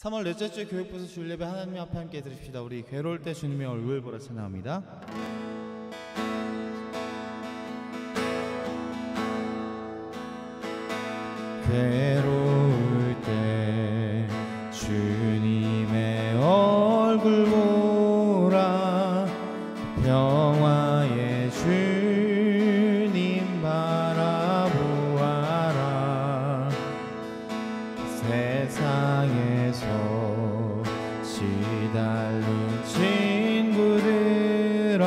3월 넷째 주 교육부서 주일예배 하나님 앞에 함께 드립시다. 우리 괴로울 때 주님의 얼굴 보라 찬양합니다. 괴로울 때 주님의 얼굴 보라, 평화의 주님 바라보아라. 세상에서 시달린 친구들아,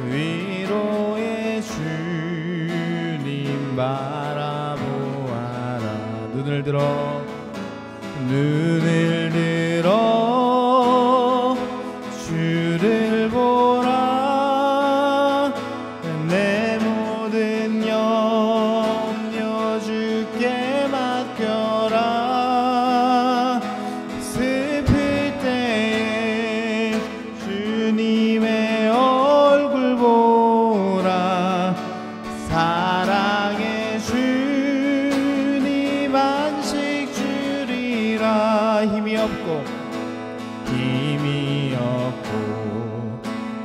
위로의 주님 바라보아라. 눈을 들어 주를 보라. 내 모든 염려 주께 맡겨라. 슬플 때에 주님의 얼굴 보라. 사랑의 주님 안식 주리라. 힘이 없고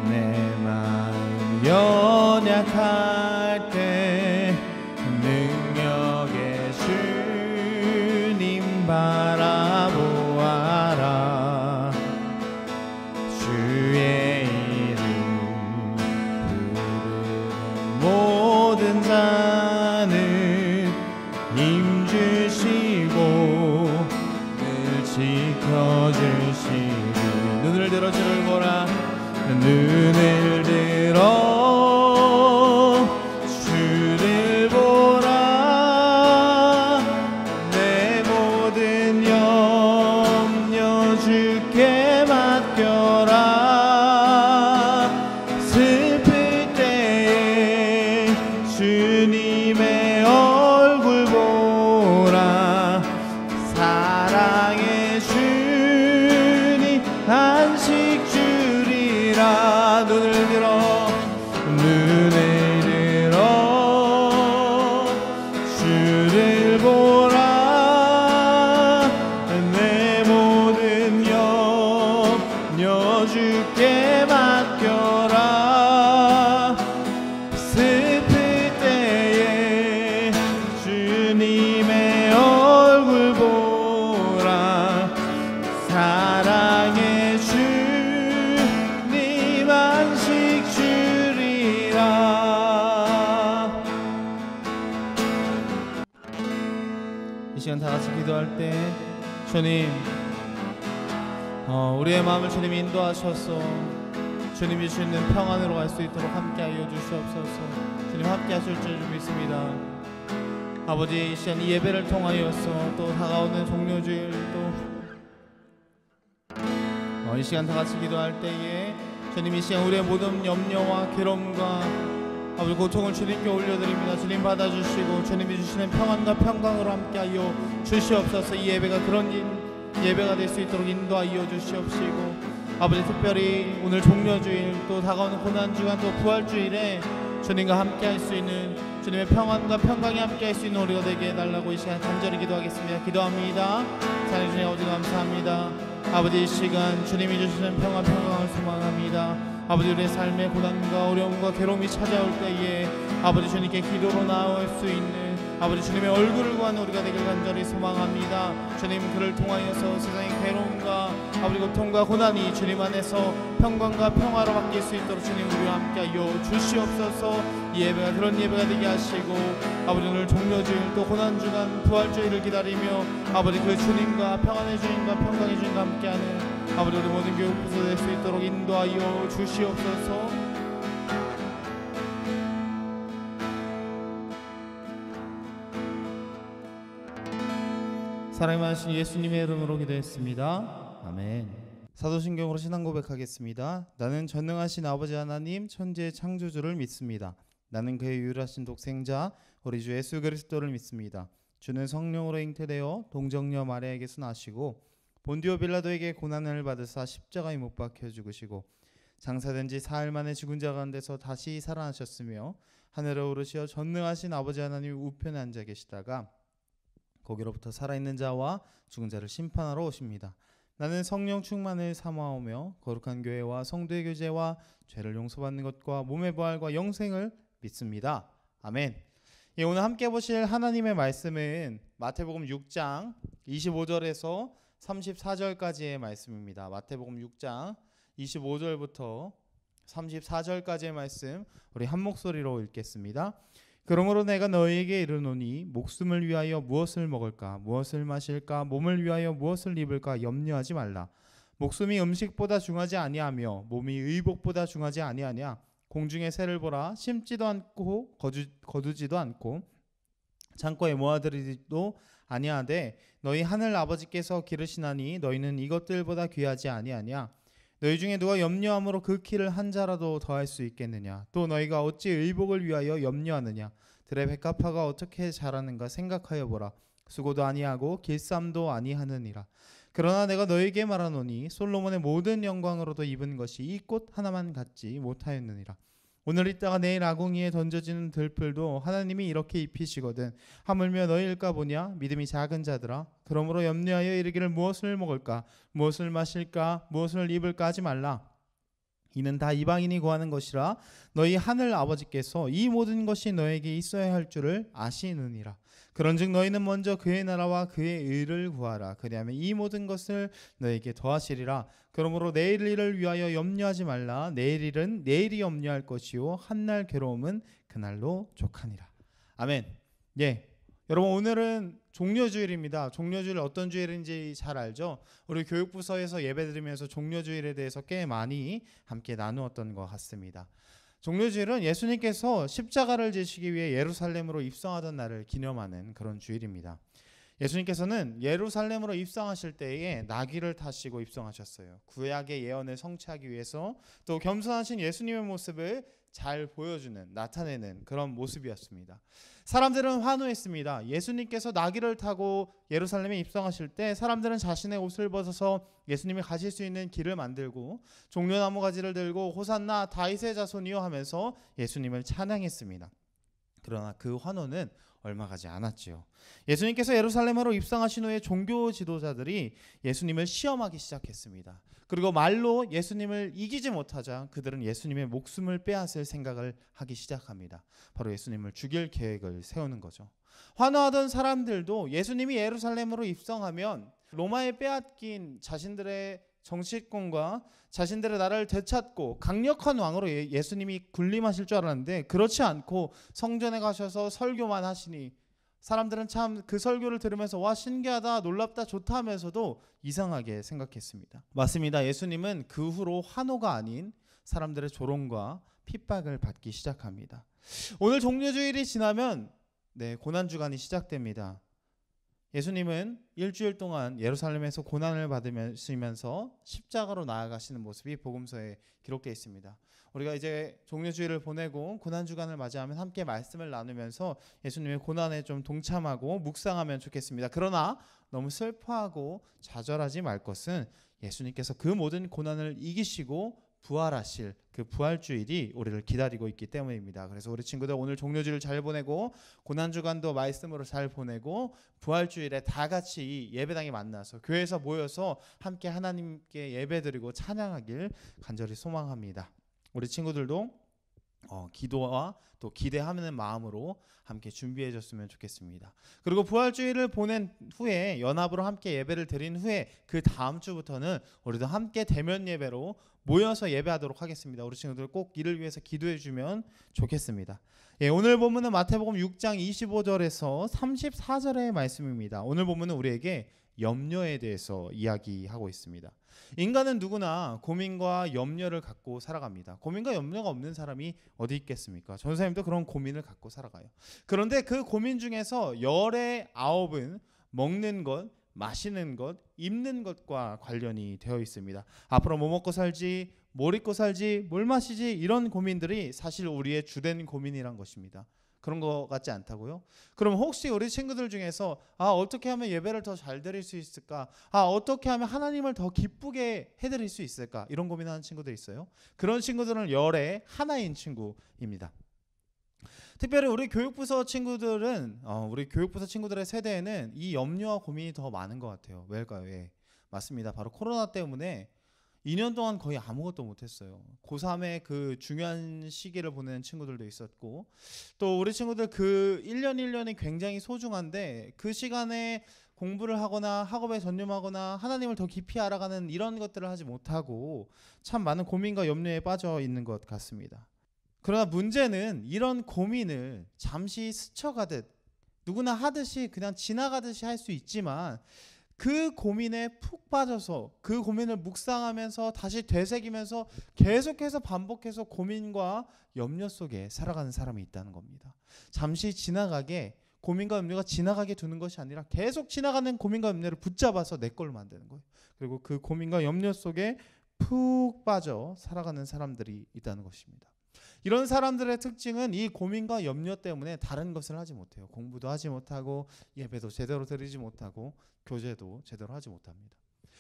내 마음 연약할 때 능력의 주님 바라보아라. 주의 이름 부르는 모든 자는 힘 주시고 늘 지켜주시고. 눈을 들어 주를 보라. 눈을 들어 주를 보라. 내 모든 염려 주께 맡겨라. 슬플 때에 주님의 얼굴 보라. 사랑의 주님 안식 주리라. 눈을 들어 주를 보라. 내 모든 염려 주께 맡겨라. 슬플 때에 주님의 얼굴 보라. 사랑의 주님 안식 주리라. 이 시간 다 같이 기도할 때 주님, 우리의 마음을 주님이 인도하셔서 주님이 주시는 평안으로 갈 수 있도록 함께하여 주시옵소서. 주님 함께 하실 줄 믿습니다. 아버지, 이 시간 이 예배를 통하여서 또 다가오는 종료주일, 또 이 시간 다 같이 기도할 때에 주님 이 시간 우리의 모든 염려와 괴로움과 아버지 고통을 주님께 올려드립니다. 주님 받아주시고 주님이 주시는 평안과 평강으로 함께하여 주시옵소서. 이 예배가 그런 예배가 될 수 있도록 인도하여 주시옵시고, 아버지 특별히 오늘 종료주일, 또 다가오는 고난주간, 또 부활주일에 주님과 함께할 수 있는 주님의 평안과 평강이 함께할 수 있는 우리가 되게 해달라고 이 시간 간절히 기도하겠습니다. 기도합니다. 사랑해 주님 아버지 감사합니다. 아버지 이 시간 주님이 주시는 평안을 소망합니다. 아버지 우리의 삶의 고난과 어려움과 괴로움이 찾아올 때에 아버지 주님께 기도로 나올 수 있는 아버지 주님의 얼굴을 구하는 우리가 되길 간절히 소망합니다. 주님 그를 통하여서 세상의 괴로움과 아버지 고통과 고난이 주님 안에서 평강과 평화로 바뀔 수 있도록 주님 우리와 함께하여 주시옵소서. 이 예배가 그런 예배가 되게 하시고 아버지 오늘 종료주일 또 고난주간 부활주일을 기다리며 아버지 그 주님과 평안의 주님과 평강의 주님과 함께하는 아버지 우리 모든 교육부서 될 수 있도록 인도하여 주시옵소서. 사랑이 많으신 예수님의 이름으로 기도했습니다. 아멘. 사도신경으로 신앙 고백하겠습니다. 나는 전능하신 아버지 하나님 천지의 창조주를 믿습니다. 나는 그의 유일하신 독생자 우리 주 예수 그리스도를 믿습니다. 주는 성령으로 잉태되어 동정녀 마리아에게서 나시고 본디오 빌라도에게 고난을 받으사 십자가에 못 박혀 죽으시고 장사된 지 사흘 만에 죽은 자 가운데서 다시 살아나셨으며 하늘에 오르시어 전능하신 아버지 하나님 우편에 앉아 계시다가 거기로부터 살아있는 자와 죽은 자를 심판하러 오십니다. 나는 성령 충만을 사모하며 거룩한 교회와 성도의 교제와 죄를 용서받는 것과 몸의 부활과 영생을 믿습니다. 아멘. 예, 오늘 함께 보실 하나님의 말씀은 마태복음 6장 25절에서 34절까지의 말씀입니다. 마태복음 6장 25절부터 34절까지의 말씀 우리 한 목소리로 읽겠습니다. 그러므로 내가 너희에게 이르노니 목숨을 위하여 무엇을 먹을까 무엇을 마실까 몸을 위하여 무엇을 입을까 염려하지 말라. 목숨이 음식보다 중하지 아니하며 몸이 의복보다 중하지 아니하냐. 공중의 새를 보라. 심지도 않고 거두지도 않고 창고에 모아들이지도 아니하되 너희 하늘 아버지께서 기르시나니 너희는 이것들보다 귀하지 아니하냐. 너희 중에 누가 염려함으로 그 키를 한 자라도 더할 수 있겠느냐. 또 너희가 어찌 의복을 위하여 염려하느냐. 들의 백합화가 어떻게 자라는가 생각하여 보라. 수고도 아니하고 길쌈도 아니하느니라. 그러나 내가 너희에게 말하노니 솔로몬의 모든 영광으로도 입은 것이 이 꽃 하나만 갖지 못하였느니라. 오늘 있다가 내일 아궁이에 던져지는 들풀도 하나님이 이렇게 입히시거든. 하물며 너희일까 보냐. 믿음이 작은 자들아. 그러므로 염려하여 이르기를 무엇을 먹을까 무엇을 마실까 무엇을 입을까 하지 말라. 이는 다 이방인이 구하는 것이라. 너희 하늘 아버지께서 이 모든 것이 너에게 있어야 할 줄을 아시느니라. 그런즉 너희는 먼저 그의 나라와 그의 의를 구하라. 그리하면 이 모든 것을 너에게 더하시리라. 그러므로 내일 일을 위하여 염려하지 말라. 내일 일은 내일이 염려할 것이요 한날 괴로움은 그날로 족하니라. 아멘. 예. 여러분, 오늘은 종려주일입니다. 종려주일 어떤 주일인지 잘 알죠? 우리 교육부서에서 예배드리면서 종려주일에 대해서 꽤 많이 함께 나누었던 것 같습니다. 종려주일은 예수님께서 십자가를 지시기 위해 예루살렘으로 입성하던 날을 기념하는 그런 주일입니다. 예수님께서는 예루살렘으로 입성하실 때에 나귀를 타시고 입성하셨어요. 구약의 예언을 성취하기 위해서 또 겸손하신 예수님의 모습을 잘 보여주는, 나타내는 그런 모습이었습니다. 사람들은 환호했습니다. 예수님께서 나귀를 타고 예루살렘에 입성하실 때 사람들은 자신의 옷을 벗어서 예수님이 가실 수 있는 길을 만들고 종려나무 가지를 들고 호산나 다윗의 자손이여 하면서 예수님을 찬양했습니다. 그러나 그 환호는 얼마 가지 않았지요. 예수님께서 예루살렘으로 입성하신 후에 종교 지도자들이 예수님을 시험하기 시작했습니다. 그리고 말로 예수님을 이기지 못하자 그들은 예수님의 목숨을 빼앗을 생각을 하기 시작합니다. 바로 예수님을 죽일 계획을 세우는 거죠. 환호하던 사람들도 예수님이 예루살렘으로 입성하면 로마에 빼앗긴 자신들의 정치권과 자신들의 나라를 되찾고 강력한 왕으로 예수님이 군림하실 줄 알았는데 그렇지 않고 성전에 가셔서 설교만 하시니 사람들은 참 그 설교를 들으면서 와 신기하다 놀랍다 좋다 하면서도 이상하게 생각했습니다. 맞습니다. 예수님은 그 후로 환호가 아닌 사람들의 조롱과 핍박을 받기 시작합니다. 오늘 종려주일이 지나면 고난주간이 시작됩니다. 예수님은 일주일 동안 예루살렘에서 고난을 받으시면서 십자가로 나아가시는 모습이 복음서에 기록되어 있습니다. 우리가 이제 종려주일을 보내고 고난주간을 맞이하면 함께 말씀을 나누면서 예수님의 고난에 좀 동참하고 묵상하면 좋겠습니다. 그러나 너무 슬퍼하고 좌절하지 말 것은 예수님께서 그 모든 고난을 이기시고 부활하실 그 부활주일이 우리를 기다리고 있기 때문입니다. 그래서 우리 친구들 오늘 종려주일 잘 보내고 고난주간도 말씀으로 잘 보내고 부활주일에 다 같이 예배당에 만나서 교회에서 모여서 함께 하나님께 예배드리고 찬양하길 간절히 소망합니다. 우리 친구들도 기도와 또 기대하는 마음으로 함께 준비해 줬으면 좋겠습니다. 그리고 부활주일을 보낸 후에 연합으로 함께 예배를 드린 후에 그 다음 주부터는 우리도 함께 대면 예배로 모여서 예배하도록 하겠습니다. 우리 친구들 꼭 이를 위해서 기도해 주면 좋겠습니다. 오늘 본문은 마태복음 6장 25절에서 34절의 말씀입니다. 오늘 본문은 우리에게 염려에 대해서 이야기하고 있습니다. 인간은 누구나 고민과 염려를 갖고 살아갑니다. 고민과 염려가 없는 사람이 어디 있겠습니까? 전사님도 그런 고민을 갖고 살아가요. 그런데 그 고민 중에서 열의 9은 먹는 것, 마시는 것, 입는 것과 관련이 되어 있습니다. 앞으로 뭐 먹고 살지, 뭘 입고 살지, 뭘 마시지 이런 고민들이 사실 우리의 주된 고민이란 것입니다. 그런 것 같지 않다고요? 그럼 혹시 우리 친구들 중에서 어떻게 하면 예배를 더 잘 드릴 수 있을까? 어떻게 하면 하나님을 더 기쁘게 해드릴 수 있을까? 이런 고민하는 친구들 있어요? 그런 친구들은 열의 하나인 친구입니다. 특별히 우리 교육부서 친구들은 우리 교육부서 친구들의 세대에는 이 염려와 고민이 더 많은 것 같아요. 왜일까요? 왜? 맞습니다. 바로 코로나 때문에 2년 동안 거의 아무것도 못했어요. 고3의 그 중요한 시기를 보내는 친구들도 있었고, 또 우리 친구들 그 1년 1년이 굉장히 소중한데 그 시간에 공부를 하거나 학업에 전념하거나 하나님을 더 깊이 알아가는 이런 것들을 하지 못하고 참 많은 고민과 염려에 빠져 있는 것 같습니다. 그러나 문제는 이런 고민을 잠시 스쳐가듯 누구나 하듯이 그냥 지나가듯이 할 수 있지만, 그 고민에 푹 빠져서 그 고민을 묵상하면서 다시 되새기면서 계속해서 반복해서 고민과 염려 속에 살아가는 사람이 있다는 겁니다. 잠시 지나가게, 고민과 염려가 지나가게 두는 것이 아니라 계속 지나가는 고민과 염려를 붙잡아서 내 걸로 만드는 거예요. 그리고 그 고민과 염려 속에 푹 빠져 살아가는 사람들이 있다는 것입니다. 이런 사람들의 특징은 이 고민과 염려 때문에 다른 것을 하지 못해요. 공부도 하지 못하고 예배도 제대로 드리지 못하고 교제도 제대로 하지 못합니다.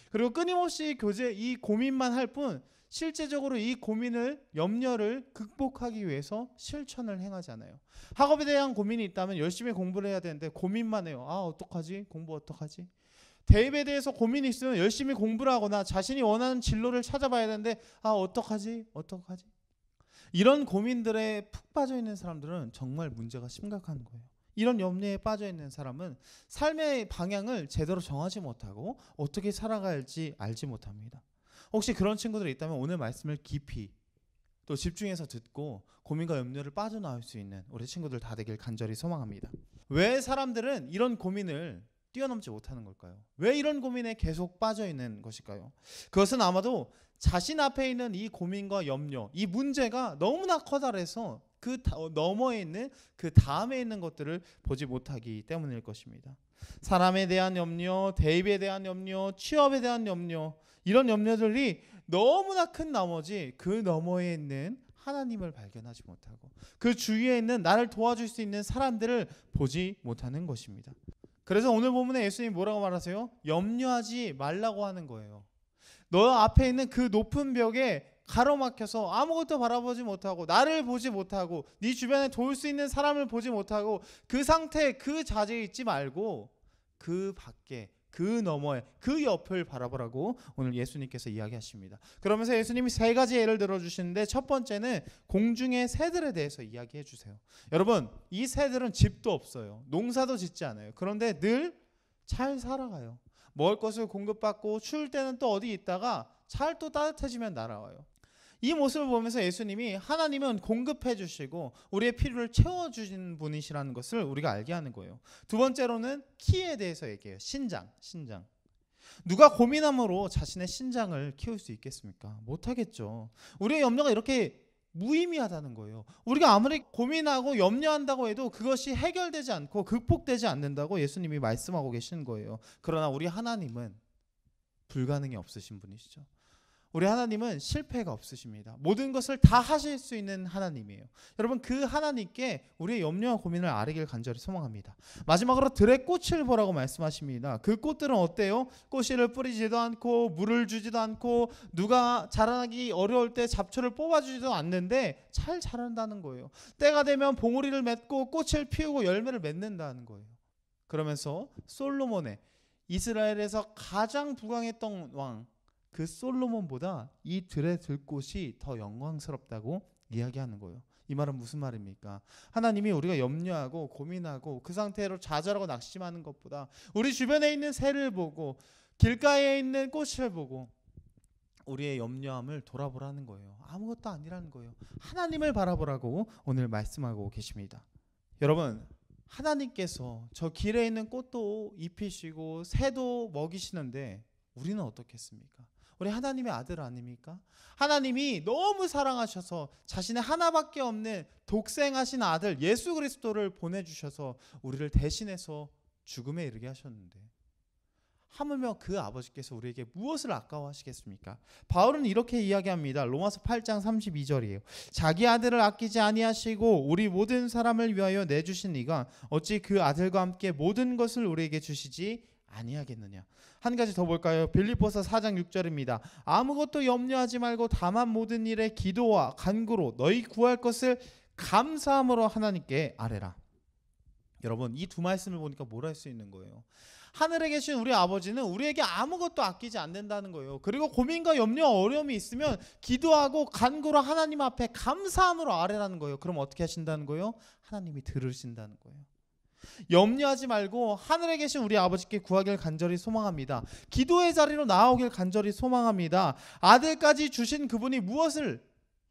그리고 끊임없이 이 고민만 할 뿐 실제적으로 이 고민을, 염려를 극복하기 위해서 실천을 행하지 않아요. 학업에 대한 고민이 있다면 열심히 공부를 해야 되는데 고민만 해요. 어떡하지? 공부 어떡하지? 대입에 대해서 고민이 있으면 열심히 공부를 하거나 자신이 원하는 진로를 찾아봐야 되는데 어떡하지? 이런 고민들에 푹 빠져 있는 사람들은 정말 문제가 심각한 거예요. 이런 염려에 빠져 있는 사람은 삶의 방향을 제대로 정하지 못하고 어떻게 살아갈지 알지 못합니다. 혹시 그런 친구들이 있다면 오늘 말씀을 깊이 또 집중해서 듣고 고민과 염려를 빠져나올 수 있는 우리 친구들 다 되길 간절히 소망합니다. 왜 사람들은 이런 고민을 뛰어넘지 못하는 걸까요? 왜 이런 고민에 계속 빠져 있는 것일까요? 그것은 아마도 자신 앞에 있는 이 고민과 염려, 이 문제가 너무나 커다래서 그 너머에 있는 그 다음에 있는 것들을 보지 못하기 때문일 것입니다. 사람에 대한 염려, 대입에 대한 염려, 취업에 대한 염려, 이런 염려들이 너무나 큰 나머지 그 너머에 있는 하나님을 발견하지 못하고 그 주위에 있는 나를 도와줄 수 있는 사람들을 보지 못하는 것입니다. 그래서 오늘 본문에 예수님이 뭐라고 말하세요? 염려하지 말라고 하는 거예요. 너 앞에 있는 그 높은 벽에 가로막혀서 아무것도 바라보지 못하고 나를 보지 못하고 네 주변에 도울 수 있는 사람을 보지 못하고 그 상태, 그 자리에 있지 말고 그 밖에, 그 너머에, 그 옆을 바라보라고 오늘 예수님께서 이야기하십니다. 그러면서 예수님이 세 가지 예를 들어주시는데 첫 번째는 공중의 새들에 대해서 이야기해 주세요. 여러분, 이 새들은 집도 없어요. 농사도 짓지 않아요. 그런데 늘 잘 살아가요. 먹을 것을 공급받고 추울 때는 또 어디 있다가 잘 또 따뜻해지면 날아와요. 이 모습을 보면서 예수님이 하나님은 공급해 주시고 우리의 필요를 채워주시는 분이시라는 것을 우리가 알게 하는 거예요. 두 번째로는 키에 대해서 얘기해요. 신장. 누가 고민함으로 자신의 신장을 키울 수 있겠습니까? 못하겠죠. 우리의 염려가 이렇게 무의미하다는 거예요. 우리가 아무리 고민하고 염려한다고 해도 그것이 해결되지 않고 극복되지 않는다고 예수님이 말씀하고 계시는 거예요. 그러나 우리 하나님은 불가능이 없으신 분이시죠. 우리 하나님은 실패가 없으십니다. 모든 것을 다 하실 수 있는 하나님이에요. 여러분, 그 하나님께 우리의 염려와 고민을 아뢰길 간절히 소망합니다. 마지막으로 들의 꽃을 보라고 말씀하십니다. 그 꽃들은 어때요? 꽃씨를 뿌리지도 않고 물을 주지도 않고 누가 자라나기 어려울 때 잡초를 뽑아주지도 않는데 잘 자란다는 거예요. 때가 되면 봉우리를 맺고 꽃을 피우고 열매를 맺는다는 거예요. 그러면서 솔로몬의, 이스라엘에서 가장 부강했던 왕, 그 솔로몬보다 이 들의 들꽃이 더 영광스럽다고 이야기하는 거예요. 이 말은 무슨 말입니까? 하나님이 우리가 염려하고 고민하고 그 상태로 좌절하고 낙심하는 것보다 우리 주변에 있는 새를 보고 길가에 있는 꽃을 보고 우리의 염려함을 돌아보라는 거예요. 아무것도 아니라는 거예요. 하나님을 바라보라고 오늘 말씀하고 계십니다. 여러분, 하나님께서 저 길에 있는 꽃도 입히시고 새도 먹이시는데 우리는 어떻겠습니까? 우리 하나님의 아들 아닙니까? 하나님이 너무 사랑하셔서 자신의 하나밖에 없는 독생하신 아들 예수 그리스도를 보내주셔서 우리를 대신해서 죽음에 이르게 하셨는데 하물며 그 아버지께서 우리에게 무엇을 아까워하시겠습니까? 바울은 이렇게 이야기합니다. 로마서 8장 32절이에요. 자기 아들을 아끼지 아니하시고 우리 모든 사람을 위하여 내주신 이가 어찌 그 아들과 함께 모든 것을 우리에게 주시지 아니하겠느냐. 한 가지 더 볼까요? 빌립보서 4장 6절입니다. 아무것도 염려하지 말고 다만 모든 일에 기도와 간구로 너희 구할 것을 감사함으로 하나님께 아뢰라. 여러분, 이 두 말씀을 보니까 뭘 할 수 있는 거예요? 하늘에 계신 우리 아버지는 우리에게 아무것도 아끼지 않는다는 거예요. 그리고 고민과 염려, 어려움이 있으면 기도하고 간구로 하나님 앞에 감사함으로 아뢰라는 거예요. 그럼 어떻게 하신다는 거예요? 하나님이 들으신다는 거예요. 염려하지 말고 하늘에 계신 우리 아버지께 구하길 간절히 소망합니다. 기도의 자리로 나아오길 간절히 소망합니다. 아들까지 주신 그분이 무엇을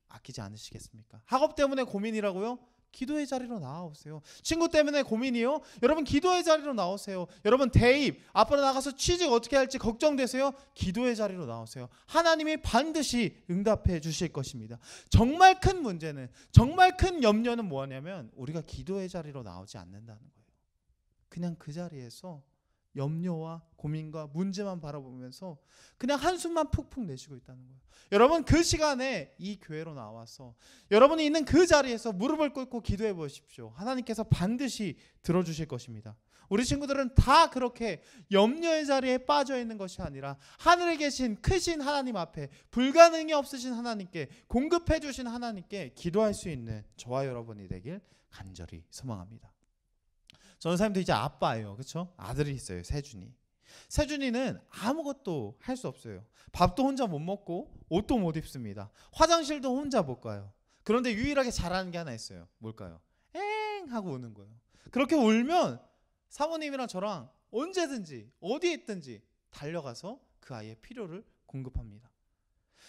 아끼지 않으시겠습니까? 학업 때문에 고민이라고요? 기도의 자리로 나와오세요. 친구 때문에 고민이요? 여러분 기도의 자리로 나오세요. 여러분 대입, 앞으로 나가서 취직 어떻게 할지 걱정되세요? 기도의 자리로 나오세요. 하나님이 반드시 응답해 주실 것입니다. 정말 큰 문제는, 정말 큰 염려는 뭐냐면 우리가 기도의 자리로 나오지 않는다는 거예요. 그냥 그 자리에서 염려와 고민과 문제만 바라보면서 그냥 한숨만 푹푹 내쉬고 있다는 거예요. 여러분 그 시간에 이 교회로 나와서 여러분이 있는 그 자리에서 무릎을 꿇고 기도해 보십시오. 하나님께서 반드시 들어주실 것입니다. 우리 친구들은 다 그렇게 염려의 자리에 빠져 있는 것이 아니라 하늘에 계신 크신 하나님 앞에, 불가능이 없으신 하나님께, 공급해 주신 하나님께 기도할 수 있는 저와 여러분이 되길 간절히 소망합니다. 전사님도 이제 아빠예요. 그렇죠? 아들이 있어요. 세준이는 아무것도 할 수 없어요. 밥도 혼자 못 먹고 옷도 못 입습니다. 화장실도 혼자 못 가요. 그런데 유일하게 잘하는 게 하나 있어요. 뭘까요? 엥 하고 우는 거예요. 그렇게 울면 사모님이랑 저랑 언제든지 어디에 있든지 달려가서 그 아이의 필요를 공급합니다.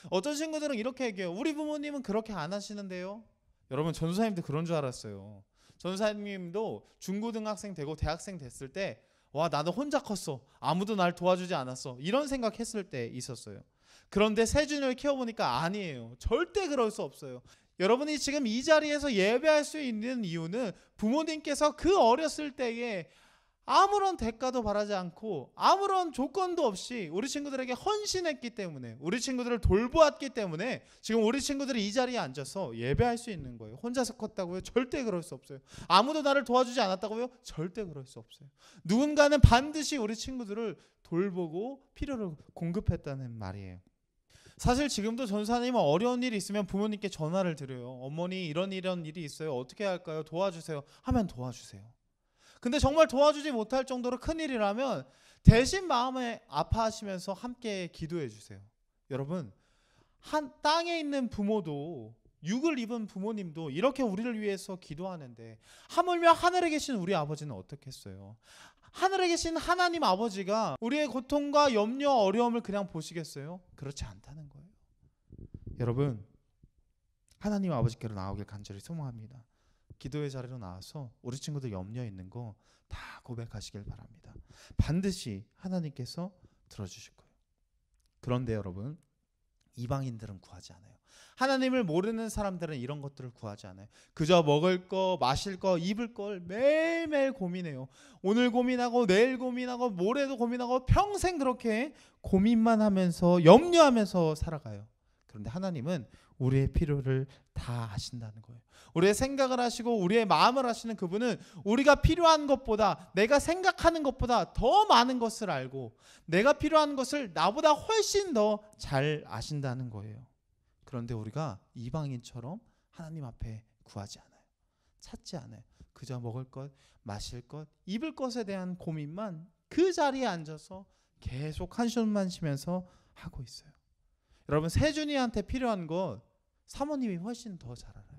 어떤 친구들은 이렇게 얘기해요. 우리 부모님은 그렇게 안 하시는데요. 여러분 전도사님도 그런 줄 알았어요. 전도사님도 중고등학생 되고 대학생 됐을 때 와 나도 혼자 컸어. 아무도 날 도와주지 않았어. 이런 생각했을 때 있었어요. 그런데 세준이를 키워보니까 아니에요. 절대 그럴 수 없어요. 여러분이 지금 이 자리에서 예배할 수 있는 이유는 부모님께서 그 어렸을 때에 아무런 대가도 바라지 않고 아무런 조건도 없이 우리 친구들에게 헌신했기 때문에, 우리 친구들을 돌보았기 때문에 지금 우리 친구들이 이 자리에 앉아서 예배할 수 있는 거예요. 혼자서 컸다고요? 절대 그럴 수 없어요. 아무도 나를 도와주지 않았다고요? 절대 그럴 수 없어요. 누군가는 반드시 우리 친구들을 돌보고 필요를 공급했다는 말이에요. 사실 지금도 전사님은 어려운 일이 있으면 부모님께 전화를 드려요. 어머니 이런 일이 있어요. 어떻게 할까요? 도와주세요. 하면 도와주세요. 근데 정말 도와주지 못할 정도로 큰일이라면 대신 마음에 아파하시면서 함께 기도해 주세요. 여러분 한 땅에 있는 부모도, 육을 입은 부모님도 이렇게 우리를 위해서 기도하는데 하물며 하늘에 계신 우리 아버지는 어떻겠어요? 하늘에 계신 하나님 아버지가 우리의 고통과 염려, 어려움을 그냥 보시겠어요? 그렇지 않다는 거예요. 여러분 하나님 아버지께로 나오길 간절히 소망합니다. 기도의 자리로 나와서 우리 친구들 염려 있는 거 다 고백하시길 바랍니다. 반드시 하나님께서 들어주실 거예요. 그런데 여러분 이방인들은 구하지 않아요. 하나님을 모르는 사람들은 이런 것들을 구하지 않아요. 그저 먹을 거, 마실 거, 입을 걸 매일매일 고민해요. 오늘 고민하고 내일 고민하고 모레도 고민하고 평생 그렇게 고민만 하면서 염려하면서 살아가요. 그런데 하나님은 우리의 필요를 다 하신다는 거예요. 우리의 생각을 하시고 우리의 마음을 하시는 그분은 우리가 필요한 것보다, 내가 생각하는 것보다 더 많은 것을 알고 내가 필요한 것을 나보다 훨씬 더 잘 아신다는 거예요. 그런데 우리가 이방인처럼 하나님 앞에 구하지 않아요. 찾지 않아요. 그저 먹을 것, 마실 것, 입을 것에 대한 고민만 그 자리에 앉아서 계속 한숨만 쉬면서 하고 있어요. 여러분 세준이한테 필요한 것 사모님이 훨씬 더 잘 알아요.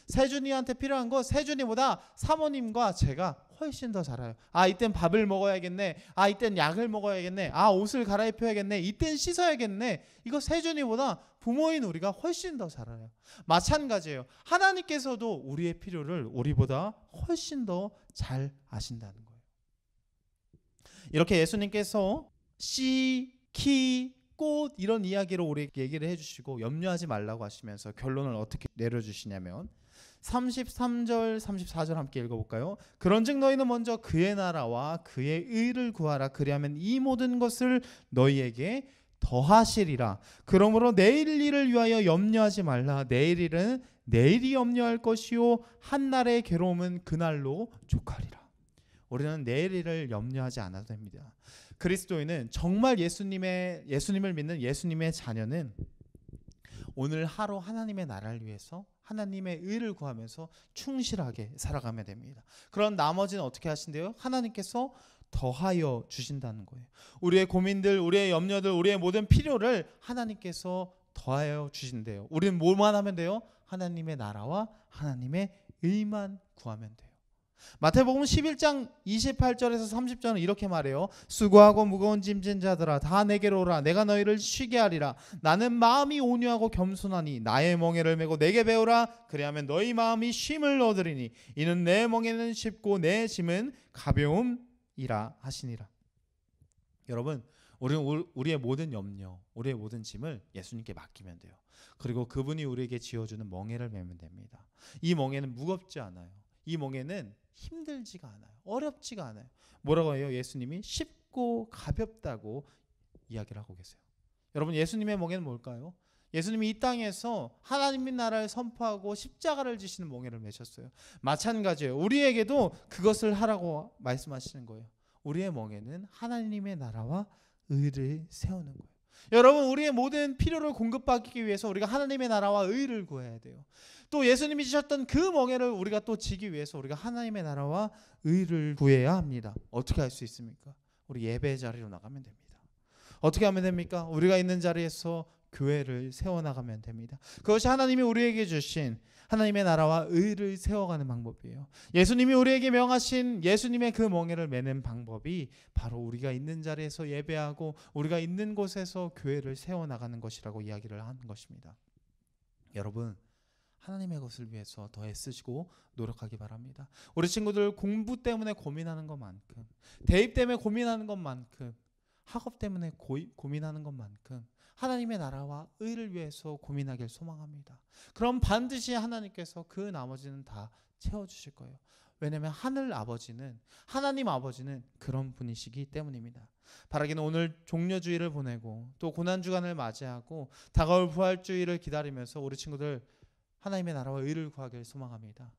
세준이한테 필요한 거 세준이보다 사모님과 제가 훨씬 더 잘 알아요. 아 이땐 밥을 먹어야겠네. 아 이땐 약을 먹어야겠네. 아 옷을 갈아입혀야겠네. 이땐 씻어야겠네. 이거 세준이보다 부모인 우리가 훨씬 더 잘 알아요. 마찬가지예요. 하나님께서도 우리의 필요를 우리보다 훨씬 더 잘 아신다는 거예요. 이렇게 예수님께서 씨, 키, 꽃 이런 이야기로 우리에게 얘기를 해주시고 염려하지 말라고 하시면서 결론을 어떻게 내려주시냐면 33절 34절 함께 읽어볼까요? 그런즉 너희는 먼저 그의 나라와 그의 의를 구하라. 그리하면 이 모든 것을 너희에게 더하시리라. 그러므로 내일 일을 위하여 염려하지 말라. 내일 일은 내일이 염려할 것이요 한날의 괴로움은 그날로 족하리라. 우리는 내일 일을 염려하지 않아도 됩니다. 그리스도인은 정말 예수님을 믿는 예수님의 자녀는 오늘 하루 하나님의 나라를 위해서 하나님의 의를 구하면서 충실하게 살아가면 됩니다. 그런 나머지는 어떻게 하신대요? 하나님께서 더하여 주신다는 거예요. 우리의 고민들, 우리의 염려들, 우리의 모든 필요를 하나님께서 더하여 주신대요. 우리는 뭐만 하면 돼요? 하나님의 나라와 하나님의 의만 구하면 돼요. 마태복음 11장 28절에서 30절은 이렇게 말해요. 수고하고 무거운 짐진 자들아 다 내게로 오라. 내가 너희를 쉬게 하리라. 나는 마음이 온유하고 겸손하니 나의 멍에를 메고 내게 배우라. 그리하면 너희 마음이 쉼을 얻으리니 이는 내 멍에는 쉽고 내 짐은 가벼움이라 하시니라. 여러분, 우리는 우리의 모든 염려, 우리의 모든 짐을 예수님께 맡기면 돼요. 그리고 그분이 우리에게 지어주는 멍에를 메면 됩니다. 이 멍에는 무겁지 않아요. 이 멍에는 힘들지가 않아요. 어렵지가 않아요. 뭐라고 해요? 예수님이 쉽고 가볍다고 이야기를 하고 계세요. 여러분, 예수님의 멍에는 뭘까요? 예수님이 이 땅에서 하나님의 나라를 선포하고 십자가를 지시는 멍에를 메셨어요. 마찬가지예요. 우리에게도 그것을 하라고 말씀하시는 거예요. 우리의 멍에는 하나님의 나라와 의를 세우는 거예요. 여러분, 우리의 모든 필요를 공급받기 위해서 우리가 하나님의 나라와 의를 구해야 돼요. 또 예수님이 지셨던 그 멍에를 우리가 또 지기 위해서 우리가 하나님의 나라와 의를 구해야 합니다. 어떻게 할 수 있습니까? 우리 예배 자리로 나가면 됩니다. 어떻게 하면 됩니까? 우리가 있는 자리에서 교회를 세워나가면 됩니다. 그것이 하나님이 우리에게 주신 하나님의 나라와 의를 세워가는 방법이에요. 예수님이 우리에게 명하신 예수님의 그 멍에를 매는 방법이 바로 우리가 있는 자리에서 예배하고 우리가 있는 곳에서 교회를 세워나가는 것이라고 이야기를 하는 것입니다. 여러분, 하나님의 것을 위해서 더 애쓰시고 노력하기 바랍니다. 우리 친구들 공부 때문에 고민하는 것만큼, 대입 때문에 고민하는 것만큼, 학업 때문에 고민하는 것만큼 하나님의 나라와 의를 위해서 고민하길 소망합니다. 그럼 반드시 하나님께서 그 나머지는 다 채워주실 거예요. 왜냐하면 하나님 아버지는 그런 분이시기 때문입니다. 바라기는 오늘 종려주의를 보내고 또 고난주간을 맞이하고 다가올 부활주의를 기다리면서 우리 친구들 하나님의 나라와 의를 구하길 소망합니다.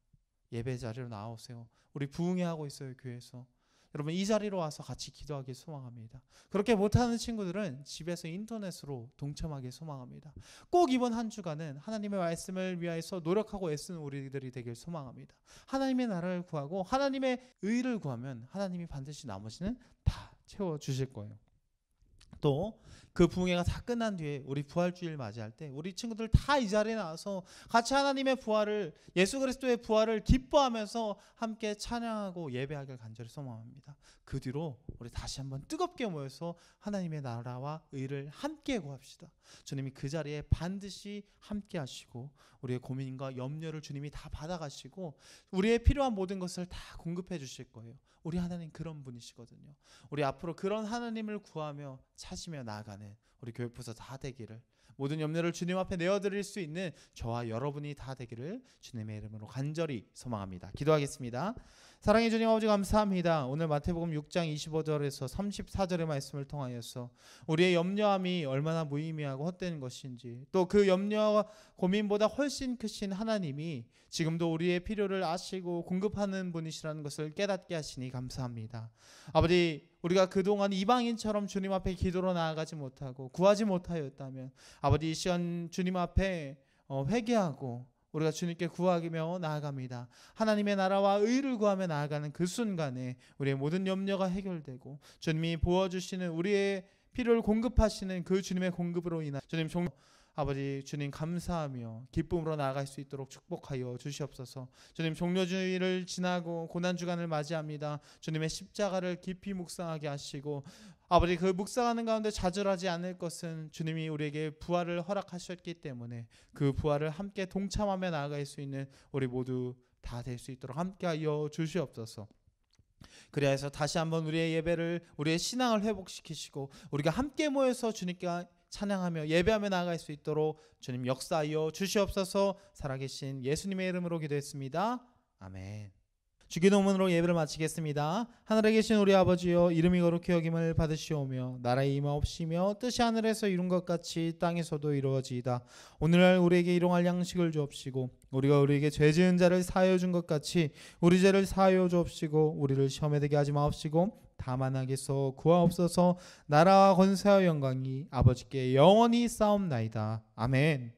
예배 자리로 나오세요. 우리 부흥회 하고 있어요, 교회에서. 여러분, 이 자리로 와서 같이 기도하길 소망합니다. 그렇게 못하는 친구들은 집에서 인터넷으로 동참하길 소망합니다. 꼭 이번 한 주간은 하나님의 말씀을 위해서 노력하고 애쓰는 우리들이 되길 소망합니다. 하나님의 나라를 구하고 하나님의 의를 구하면 하나님이 반드시 나머지는 다 채워주실 거예요. 또 그 부흥회가 다 끝난 뒤에 우리 부활주일 맞이할 때 우리 친구들 다 이 자리에 나와서 같이 하나님의 부활을, 예수 그리스도의 부활을 기뻐하면서 함께 찬양하고 예배하길 간절히 소망합니다. 그 뒤로 우리 다시 한번 뜨겁게 모여서 하나님의 나라와 의를 함께 구합시다. 주님이 그 자리에 반드시 함께 하시고 우리의 고민과 염려를 주님이 다 받아가시고 우리의 필요한 모든 것을 다 공급해 주실 거예요. 우리 하나님 그런 분이시거든요. 우리 앞으로 그런 하나님을 구하며 찾으며 나아가는 우리 교회부서 다 되기를, 모든 염려를 주님 앞에 내어드릴 수 있는 저와 여러분이 다 되기를 주님의 이름으로 간절히 소망합니다. 기도하겠습니다. 사랑해 주님 아버지, 감사합니다. 오늘 마태복음 6장 25절에서 34절의 말씀을 통하여서 우리의 염려함이 얼마나 무의미하고 헛된 것인지, 또 그 염려와 고민보다 훨씬 크신 하나님이 지금도 우리의 필요를 아시고 공급하는 분이시라는 것을 깨닫게 하시니 감사합니다. 아버지, 우리가 그동안 이방인처럼 주님 앞에 기도로 나아가지 못하고 구하지 못하였다면 아버지, 이 시간 주님 앞에 회개하고 우리가 주님께 구하며 나아갑니다. 하나님의 나라와 의를 구하며 나아가는 그 순간에 우리의 모든 염려가 해결되고 주님이 부어주시는 우리의 필요를 공급하시는 그 주님의 공급으로 인한 주님 아버지, 주님 감사하며 기쁨으로 나아갈 수 있도록 축복하여 주시옵소서. 주님, 종려주의를 지나고 고난주간을 맞이합니다. 주님의 십자가를 깊이 묵상하게 하시고 아버지, 그 묵상하는 가운데 좌절하지 않을 것은 주님이 우리에게 부활을 허락하셨기 때문에 그 부활을 함께 동참하며 나아갈 수 있는 우리 모두 다 될 수 있도록 함께하여 주시옵소서. 그리하여서 다시 한번 우리의 예배를, 우리의 신앙을 회복시키시고 우리가 함께 모여서 주님께 찬양하며 예배하며 나아갈 수 있도록 주님 역사하여 주시옵소서. 살아계신 예수님의 이름으로 기도했습니다. 아멘. 주기도문으로 예배를 마치겠습니다. 하늘에 계신 우리 아버지여, 이름이 거룩히 여김을 받으시오며 나라의 임하옵시며 뜻이 하늘에서 이룬 것 같이 땅에서도 이루어지이다. 오늘날 우리에게 일용할 양식을 주옵시고 우리가 우리에게 죄 지은 자를 사하여 준 것 같이 우리 죄를 사하여 주옵시고 우리를 시험에 들게 하지 마옵시고 다만 악에서 구하옵소서. 나라와 권세와 영광이 아버지께 영원히 싸움나이다. 아멘.